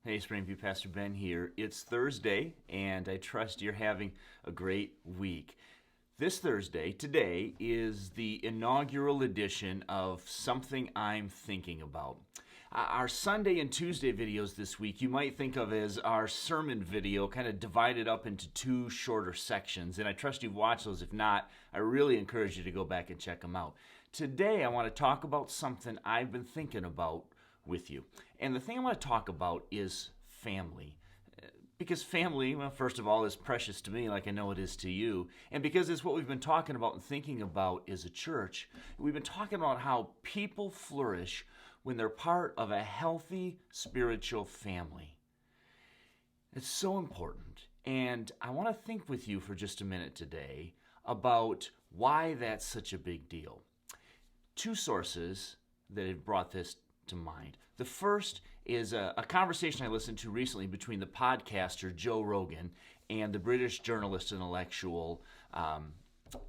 Hey, Springview, Pastor Ben here. It's Thursday, and I trust you're having a great week. This Thursday, today, is the inaugural edition of Something I'm Thinking About. Our Sunday and Tuesday videos this week you might think of as our sermon video, kind of divided up into two shorter sections, and I trust you've watched those. If not, I really encourage you to go back and check them out. Today, I want to talk about something I've been thinking about with you. And the thing I want to talk about is family. Because family, well, first of all, is precious to me like I know it is to you. And because it's what we've been talking about and thinking about as a church, we've been talking about how people flourish when they're part of a healthy spiritual family. It's so important. And I want to think with you for just a minute today about why that's such a big deal. Two sources that have brought this to mind. The first is a conversation I listened to recently between the podcaster Joe Rogan and the British journalist and intellectual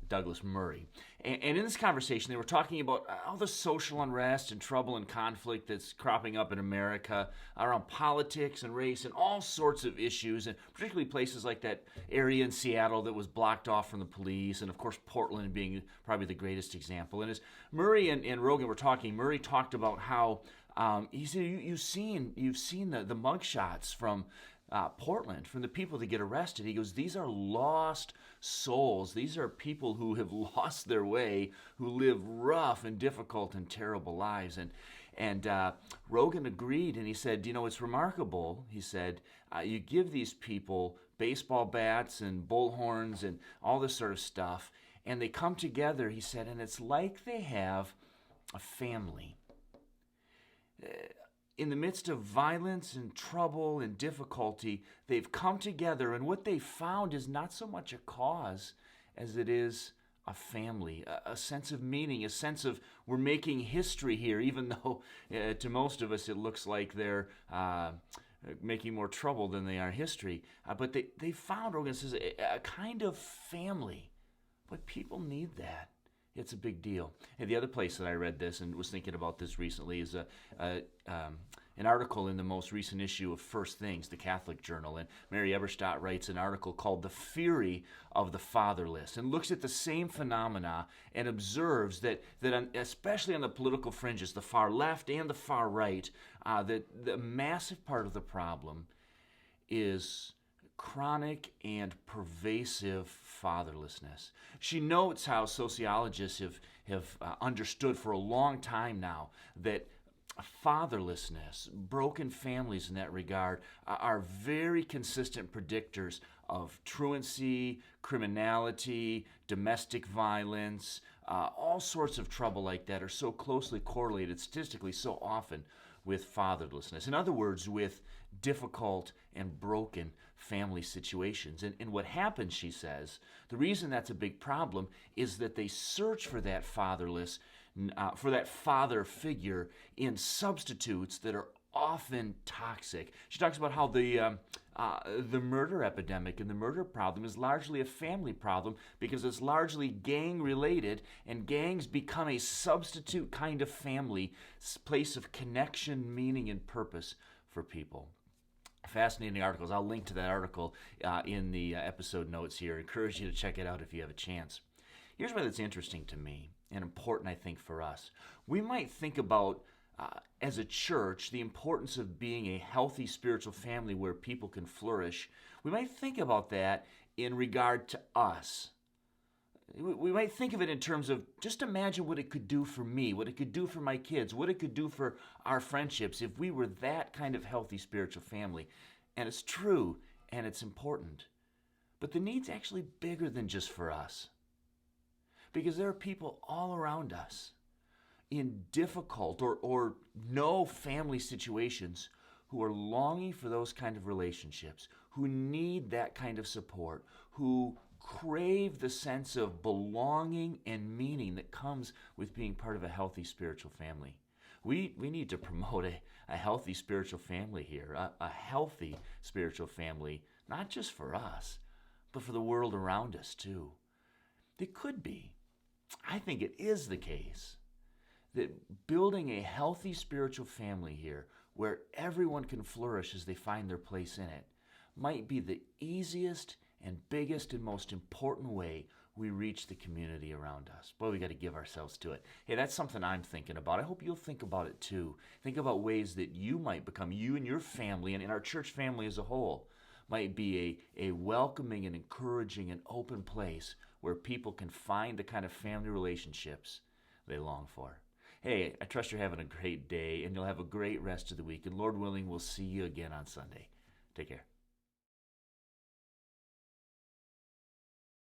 Douglas Murray. And in this conversation, they were talking about all the social unrest and trouble and conflict that's cropping up in America around politics and race and all sorts of issues, and particularly places like that area in Seattle that was blocked off from the police, and of course Portland being probably the greatest example. And as Murray and Rogan were talking, Murray talked about how he said you've seen the mugshots from Portland, from the people that get arrested. He goes, these are lost souls. These are people who have lost their way, who live rough and difficult and terrible lives. And Rogan agreed, and he said, it's remarkable. He said, you give these people baseball bats and bullhorns and all this sort of stuff, and they come together, he said, and it's like they have a family. In the midst of violence and trouble and difficulty, they've come together, and what they found is not so much a cause as it is a family, a sense of meaning, a sense of we're making history here, even though to most of us it looks like they're making more trouble than they are history. But they found, Rogan says, a kind of family. But people need that. It's a big deal. And the other place that I read this and was thinking about this recently is an article in the most recent issue of First Things, the Catholic Journal. And Mary Eberstadt writes an article called "The-Fury-of-the-Fatherless" and looks at the same phenomena and observes that especially on the political fringes, the far left and the far right, that the massive part of the problem is chronic and pervasive fatherlessness. She notes how sociologists have understood for a long time now that fatherlessness, broken families in that regard, are very consistent predictors of truancy, criminality, domestic violence, all sorts of trouble like that are so closely correlated statistically so often with fatherlessness. In other words, with difficult and broken family situations. And what happens, she says, the reason that's a big problem is that they search for that for that father figure in substitutes that are often toxic. She talks about how the murder epidemic and the murder problem is largely a family problem because it's largely gang related, and gangs become a substitute kind of family, place of connection, meaning, and purpose for people. Fascinating articles. I'll link to that article in the episode notes here. I encourage you to check it out if you have a chance. Here's why that's interesting to me and important, I think, for us. We might think about, as a church, the importance of being a healthy spiritual family where people can flourish. We might think about that in regard to us. We might think of it in terms of just imagine what it could do for me, what it could do for my kids, what it could do for our friendships if we were that kind of healthy spiritual family. And it's true, and it's important. But the need's actually bigger than just for us. Because there are people all around us in difficult or no family situations who are longing for those kind of relationships, who need that kind of support, who crave the sense of belonging and meaning that comes with being part of a healthy spiritual family. We need to promote a healthy spiritual family here, a healthy spiritual family, not just for us, but for the world around us too. It could be, I think it is the case, that building a healthy spiritual family here where everyone can flourish as they find their place in it, might be the easiest and biggest and most important way we reach the community around us. Boy, we got to give ourselves to it. Hey, that's something I'm thinking about. I hope you'll think about it too. Think about ways that you might become, you and your family, and in our church family as a whole, might be a welcoming and encouraging and open place where people can find the kind of family relationships they long for. Hey, I trust you're having a great day, and you'll have a great rest of the week. And Lord willing, we'll see you again on Sunday. Take care.